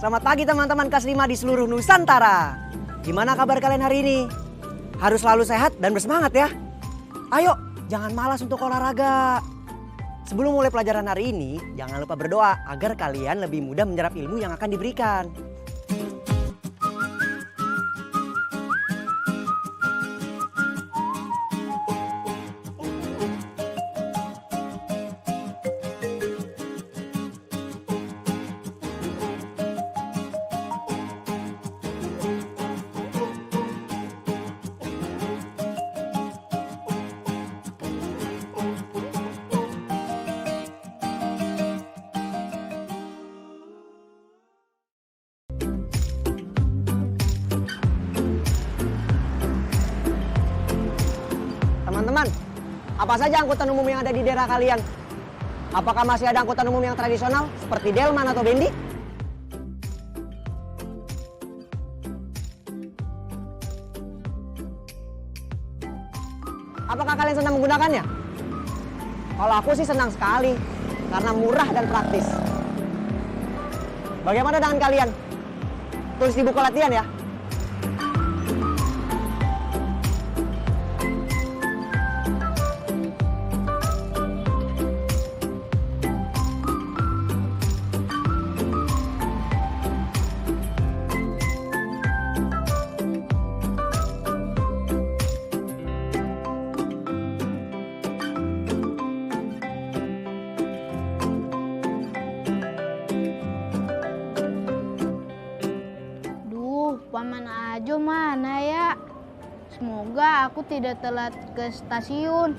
Selamat pagi teman-teman kelas 5 di seluruh Nusantara. Gimana kabar kalian hari ini? Harus selalu sehat dan bersemangat ya. Ayo, jangan malas untuk olahraga. Sebelum mulai pelajaran hari ini, jangan lupa berdoa agar kalian lebih mudah menyerap ilmu yang akan diberikan. Teman-teman, apa saja angkutan umum yang ada di daerah kalian? Apakah masih ada angkutan umum yang tradisional seperti Delman atau Bendi? Apakah kalian senang menggunakannya? Kalau aku sih senang sekali, karena murah dan praktis. Bagaimana dengan kalian? Tulis di buku latihan ya. Paman Ajo mana ya? Semoga aku tidak telat ke stasiun.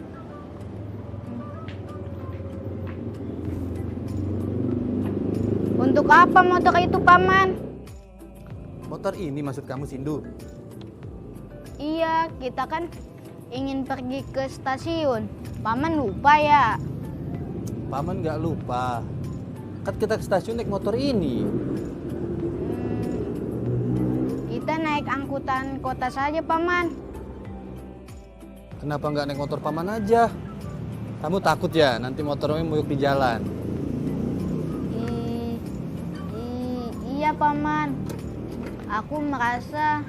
Untuk apa motor itu, Paman? Motor ini maksud kamu, Sindu? Iya, kita kan ingin pergi ke stasiun. Paman lupa ya? Paman nggak lupa. Kan kita ke stasiun naik motor ini. Kita naik angkutan kota saja, Paman. Kenapa nggak naik motor Paman aja? Kamu takut ya nanti motornya muyuk di jalan? Iya, Paman. Aku merasa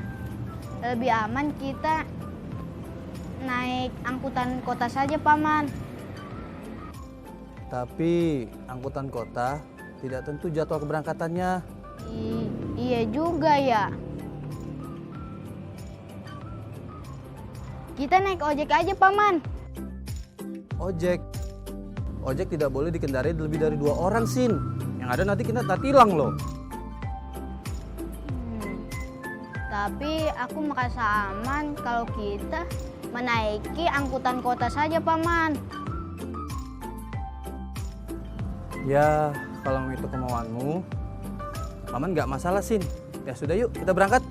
lebih aman kita naik angkutan kota saja, Paman. Tapi angkutan kota tidak tentu jadwal keberangkatannya. Iya juga ya. Kita naik ojek aja, Paman. Ojek? Ojek tidak boleh dikendarai lebih dari 2 orang, Sin. Yang ada nanti kita tilang loh. Tapi aku merasa aman kalau kita menaiki angkutan kota saja, Paman. Ya, kalau itu kemauanmu, Paman nggak masalah, Sin. Ya sudah, yuk kita berangkat.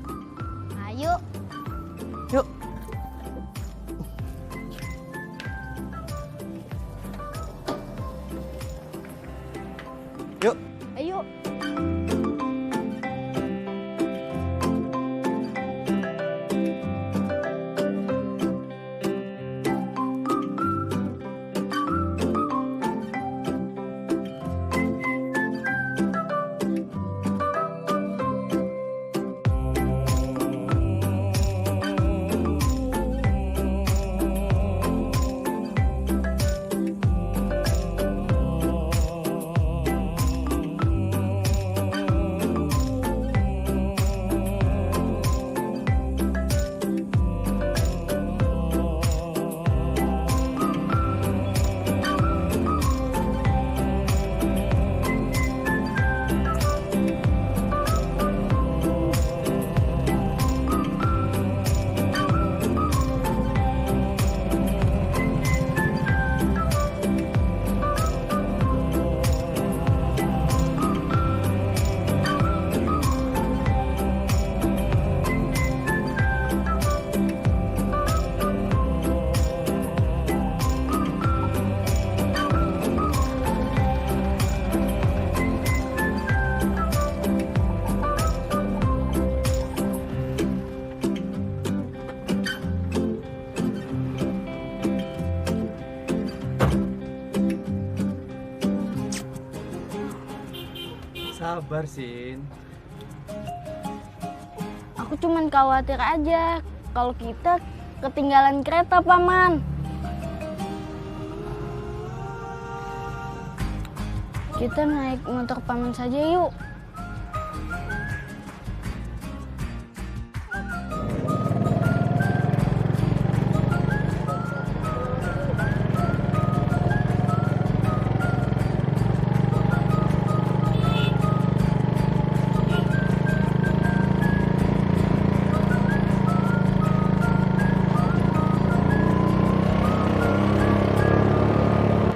Ayo. Yuk. Yuk. Ayo. Sabar, Sin. Aku cuman khawatir aja kalau kita ketinggalan kereta, Paman. Kita naik motor Paman saja yuk.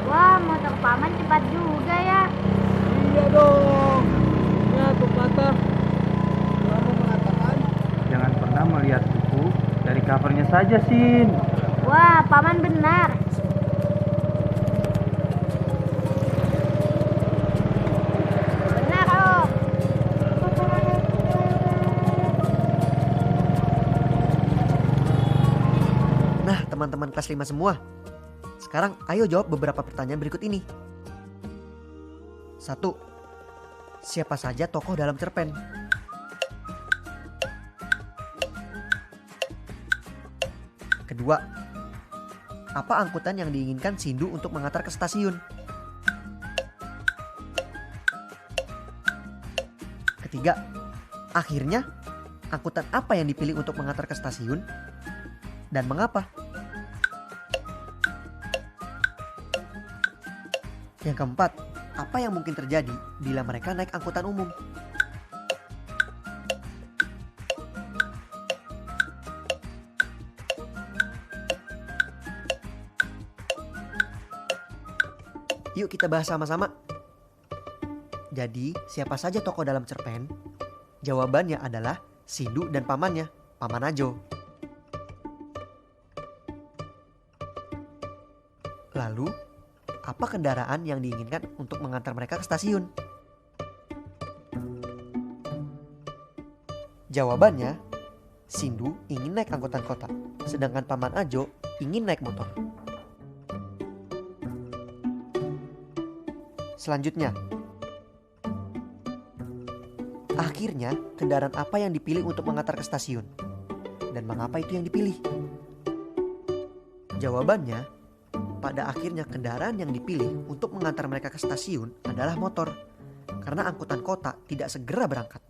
Wah, motor Paman cepat juga ya. Iya dong. Ya, pepatah lama mengatakan jangan pernah melihat buku dari covernya saja, Sin. Wah, Paman benar. Benar, Om. Nah, teman-teman kelas 5 semua. Sekarang ayo jawab beberapa pertanyaan berikut ini. 1. Siapa saja tokoh dalam cerpen? Kedua, apa angkutan yang diinginkan Sindu untuk mengantar ke stasiun? Ketiga, akhirnya angkutan apa yang dipilih untuk mengantar ke stasiun dan mengapa? Yang keempat, apa yang mungkin terjadi bila mereka naik angkutan umum? Yuk kita bahas sama-sama. Jadi, siapa saja tokoh dalam cerpen? Jawabannya adalah Sindu dan pamannya, Paman Ajo. Lalu, apa kendaraan yang diinginkan untuk mengantar mereka ke stasiun? Jawabannya, Sindu ingin naik angkutan kota, sedangkan Paman Ajo ingin naik motor. Selanjutnya, akhirnya kendaraan apa yang dipilih untuk mengantar ke stasiun? Dan mengapa itu yang dipilih? Jawabannya, pada akhirnya kendaraan yang dipilih untuk mengantar mereka ke stasiun adalah motor, karena angkutan kota tidak segera berangkat.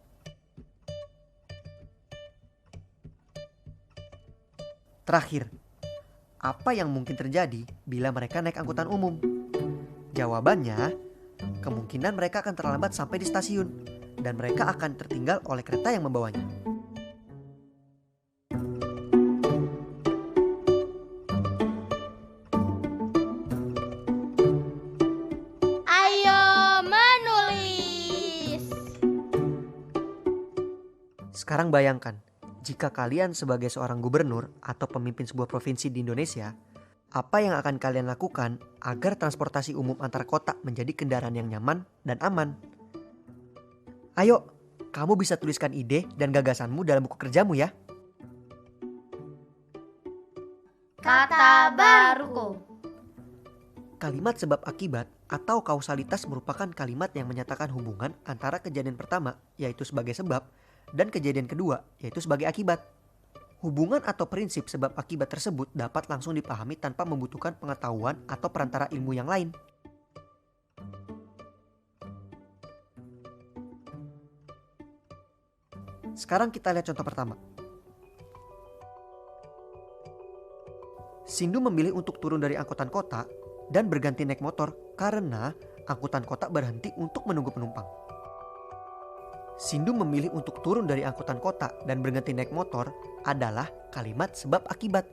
Terakhir, apa yang mungkin terjadi bila mereka naik angkutan umum? Jawabannya, kemungkinan mereka akan terlambat sampai di stasiun dan mereka akan tertinggal oleh kereta yang membawanya. Ayo menulis. Sekarang bayangkan, jika kalian sebagai seorang gubernur atau pemimpin sebuah provinsi di Indonesia, apa yang akan kalian lakukan agar transportasi umum antar kota menjadi kendaraan yang nyaman dan aman? Ayo, kamu bisa tuliskan ide dan gagasanmu dalam buku kerjamu ya. Kata baruku. Kalimat sebab akibat atau kausalitas merupakan kalimat yang menyatakan hubungan antara kejadian pertama, yaitu sebagai sebab, dan kejadian kedua, yaitu sebagai akibat. Hubungan atau prinsip sebab akibat tersebut dapat langsung dipahami tanpa membutuhkan pengetahuan atau perantara ilmu yang lain. Sekarang kita lihat contoh pertama. Sindu memilih untuk turun dari angkutan kota dan berganti naik motor karena angkutan kota berhenti untuk menunggu penumpang. Sindu memilih untuk turun dari angkutan kota dan berganti naik motor adalah kalimat sebab akibat.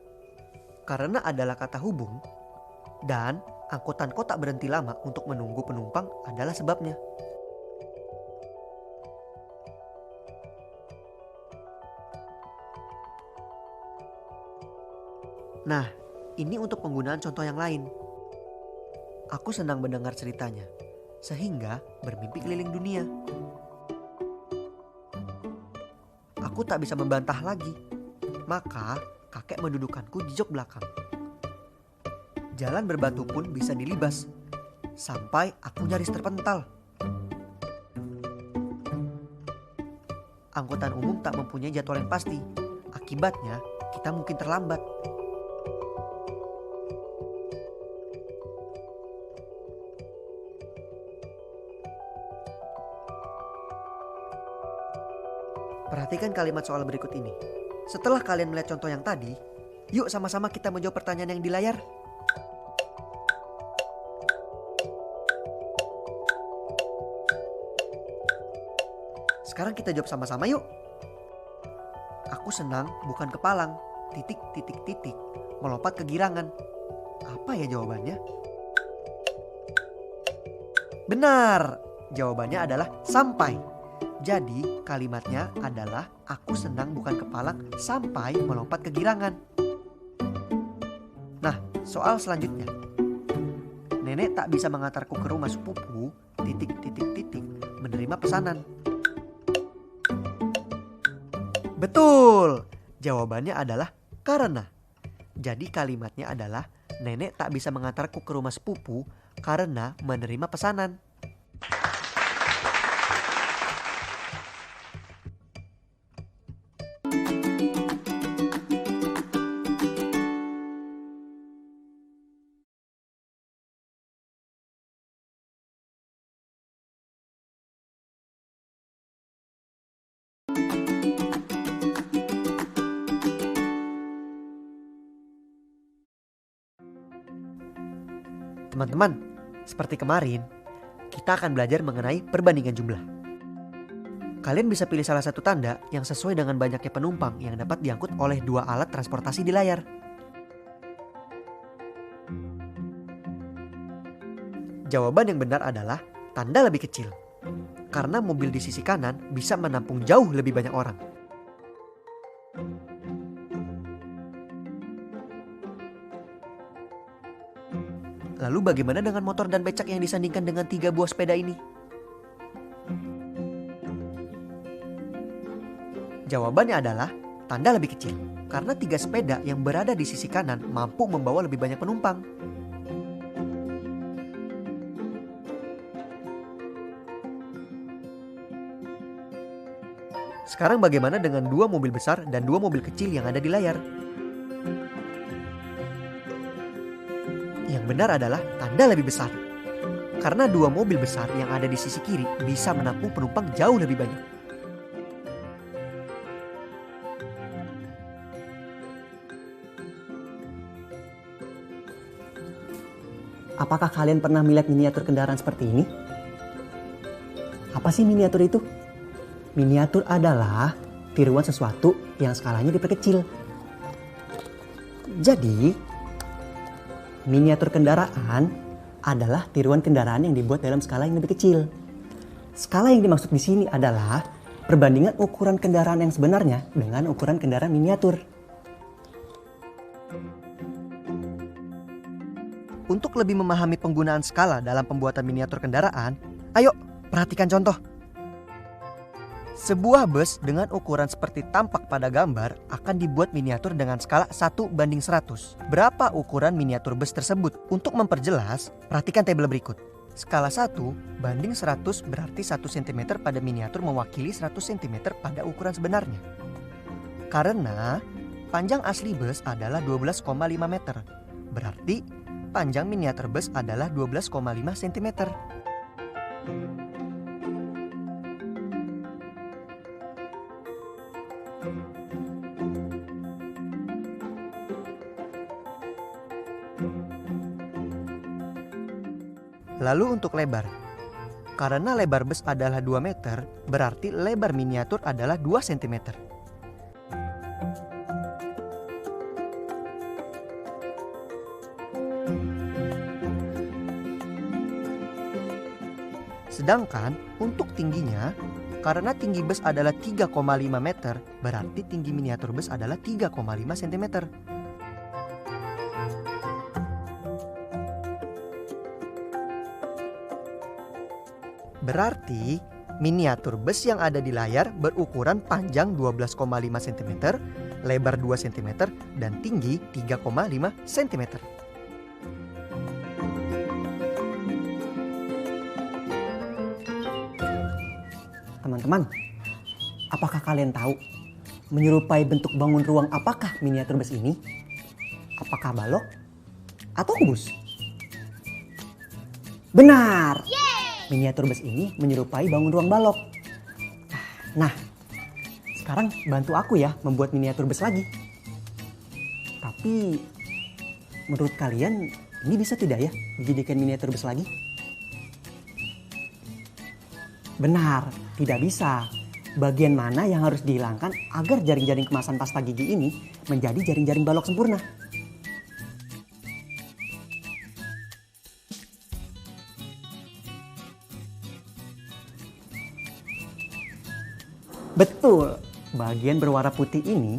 Karena adalah kata hubung dan angkutan kota berhenti lama untuk menunggu penumpang adalah sebabnya. Nah, ini untuk penggunaan contoh yang lain. Aku senang mendengar ceritanya, sehingga bermimpi keliling dunia. Aku tak bisa membantah lagi, maka kakek mendudukkanku di jok belakang. Jalan berbatu pun bisa dilibas, sampai aku nyaris terpental. angkutan umum tak mempunyai jadwal yang pasti. Akibatnya, kita mungkin terlambat. Perhatikan kalimat soal berikut ini. Setelah kalian melihat contoh yang tadi, yuk sama-sama kita menjawab pertanyaan yang di layar. Sekarang kita jawab sama-sama yuk. Aku senang bukan kepalang, titik, titik, titik, melompat ke girangan. Apa ya jawabannya? Benar, jawabannya adalah sampai. Jadi kalimatnya adalah aku senang bukan kepalang sampai melompat ke girangan. Nah, soal selanjutnya. Nenek tak bisa mengantarku ke rumah sepupu, titik, titik, titik, menerima pesanan. Betul, jawabannya adalah karena. Jadi kalimatnya adalah nenek tak bisa mengantarku ke rumah sepupu karena menerima pesanan. Teman-teman, seperti kemarin, kita akan belajar mengenai perbandingan jumlah. Kalian bisa pilih salah satu tanda yang sesuai dengan banyaknya penumpang yang dapat diangkut oleh dua alat transportasi di layar. Jawaban yang benar adalah tanda lebih kecil. Karena mobil di sisi kanan bisa menampung jauh lebih banyak orang. Lalu bagaimana dengan motor dan becak yang disandingkan dengan 3 buah sepeda ini? Jawabannya adalah tanda lebih kecil. Karena 3 sepeda yang berada di sisi kanan mampu membawa lebih banyak penumpang. Sekarang bagaimana dengan 2 mobil besar dan 2 mobil kecil yang ada di layar? Yang benar adalah tanda lebih besar. Karena 2 mobil besar yang ada di sisi kiri bisa menampung penumpang jauh lebih banyak. Apakah kalian pernah melihat miniatur kendaraan seperti ini? Apa sih miniatur itu? Miniatur adalah tiruan sesuatu yang skalanya diperkecil. Jadi, miniatur kendaraan adalah tiruan kendaraan yang dibuat dalam skala yang lebih kecil. Skala yang dimaksud di sini adalah perbandingan ukuran kendaraan yang sebenarnya dengan ukuran kendaraan miniatur. Untuk lebih memahami penggunaan skala dalam pembuatan miniatur kendaraan, ayo perhatikan contoh. Sebuah bus dengan ukuran seperti tampak pada gambar akan dibuat miniatur dengan skala 1:100. Berapa ukuran miniatur bus tersebut? Untuk memperjelas, perhatikan tabel berikut. Skala 1:100 berarti 1 cm pada miniatur mewakili 100 cm pada ukuran sebenarnya. Karena panjang asli bus adalah 12,5 meter. Berarti panjang miniatur bus adalah 12,5 cm. Lalu untuk lebar. Karena lebar bus adalah 2 meter, berarti lebar miniatur adalah 2 cm. Sedangkan untuk tingginya, karena tinggi bus adalah 3,5 meter, berarti tinggi miniatur bus adalah 3,5 cm. Berarti miniatur bus yang ada di layar berukuran panjang 12,5 cm, lebar 2 cm, dan tinggi 3,5 cm. Teman-teman, Apakah kalian tahu menyerupai bentuk bangun ruang apakah miniatur bus ini? Apakah balok atau kubus? Benar! Miniatur bus ini menyerupai bangun ruang balok. Nah, sekarang bantu aku ya membuat miniatur bus lagi. Tapi menurut kalian ini bisa tidak ya dijadikan miniatur bus lagi? Benar, tidak bisa. Bagian mana yang harus dihilangkan agar jaring-jaring kemasan pasta gigi ini menjadi jaring-jaring balok sempurna? Betul, bagian berwarna putih ini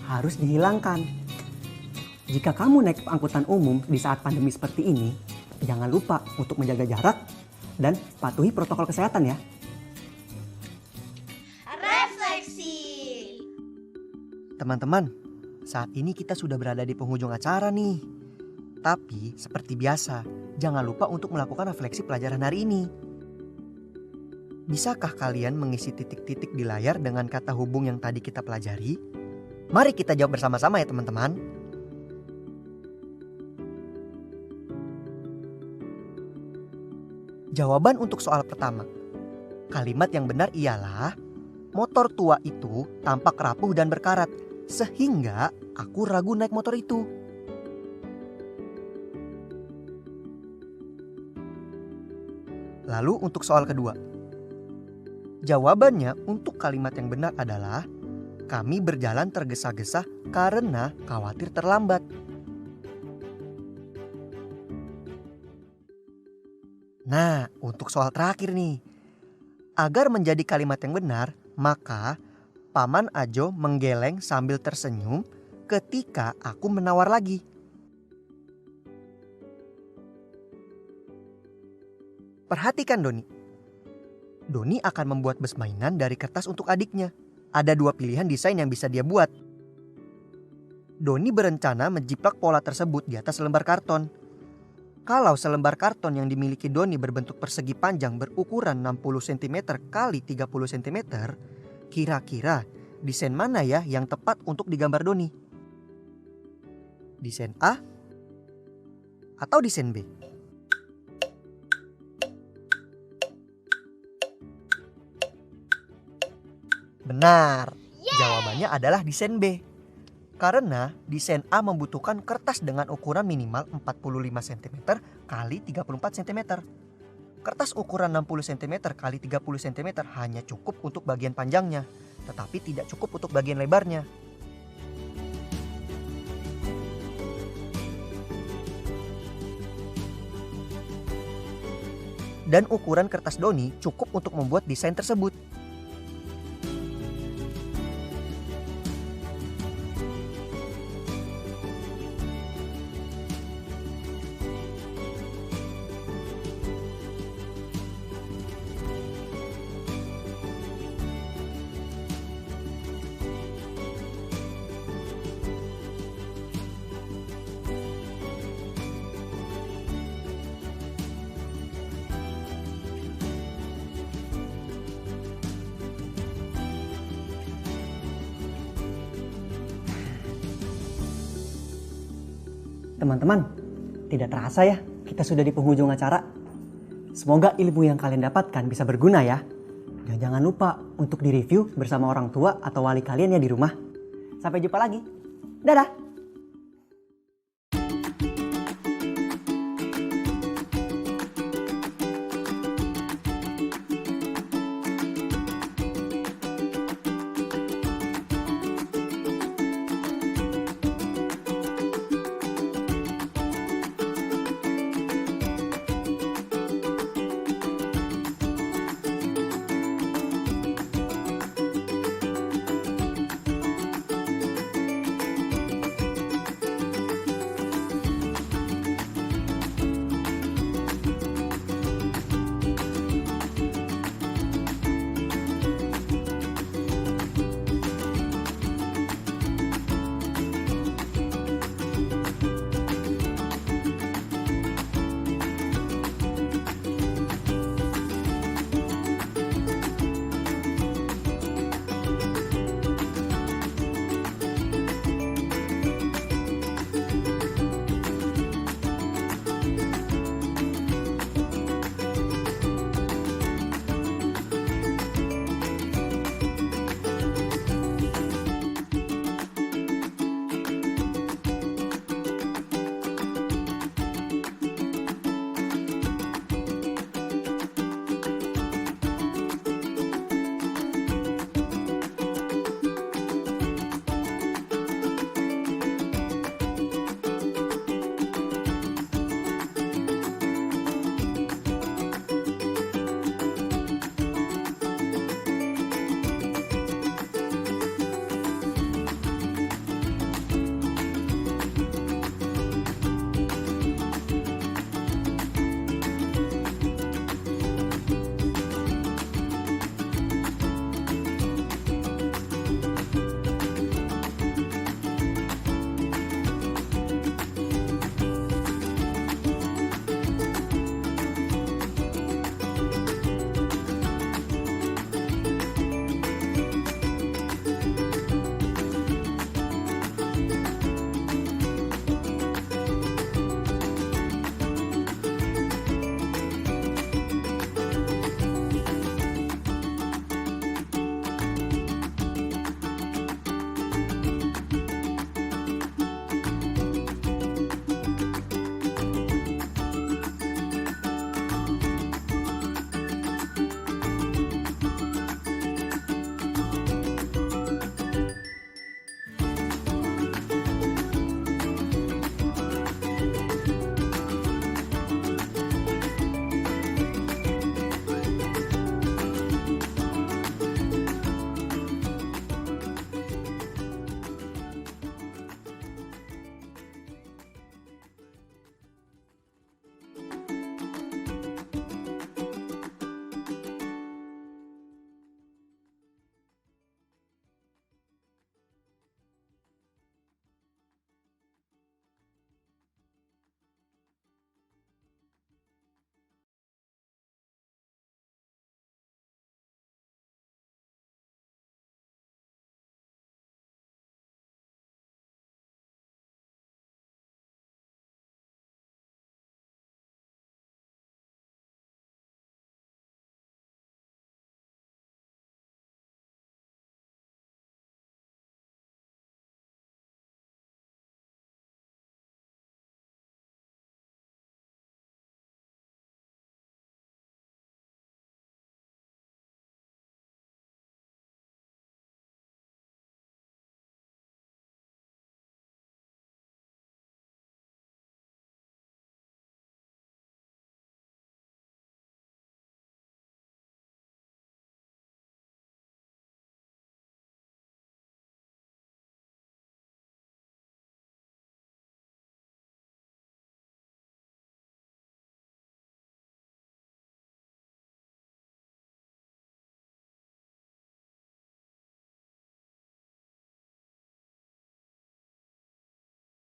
harus dihilangkan. Jika kamu naik angkutan umum di saat pandemi seperti ini, jangan lupa untuk menjaga jarak dan patuhi protokol kesehatan ya. Refleksi. Teman-teman, saat ini kita sudah berada di penghujung acara nih. Tapi seperti biasa, jangan lupa untuk melakukan refleksi pelajaran hari ini. Bisakah kalian mengisi titik-titik di layar dengan kata hubung yang tadi kita pelajari? Mari kita jawab bersama-sama ya teman-teman. Jawaban untuk soal pertama. Kalimat yang benar ialah motor tua itu tampak rapuh dan berkarat sehingga aku ragu naik motor itu. Lalu untuk soal kedua. Jawabannya untuk kalimat yang benar adalah kami berjalan tergesa-gesa karena khawatir terlambat. Nah, untuk soal terakhir nih. Agar menjadi kalimat yang benar, maka Paman Ajo menggeleng sambil tersenyum ketika aku menawar lagi. Perhatikan Doni. Doni akan membuat bus mainan dari kertas untuk adiknya. Ada 2 pilihan desain yang bisa dia buat. Doni berencana menjiplak pola tersebut di atas lembar karton. Kalau selembar karton yang dimiliki Doni berbentuk persegi panjang berukuran 60 cm x 30 cm, kira-kira desain mana ya yang tepat untuk digambar Doni? Desain A atau desain B? Benar, jawabannya adalah desain B. Karena desain A membutuhkan kertas dengan ukuran minimal 45 cm x 34 cm. Kertas ukuran 60 cm x 30 cm hanya cukup untuk bagian panjangnya, tetapi tidak cukup untuk bagian lebarnya. Dan ukuran kertas Doni cukup untuk membuat desain tersebut. Teman-teman, tidak terasa ya kita sudah di penghujung acara. Semoga ilmu yang kalian dapatkan bisa berguna ya. Dan jangan lupa untuk direview bersama orang tua atau wali kalian ya di rumah. Sampai jumpa lagi. Dadah!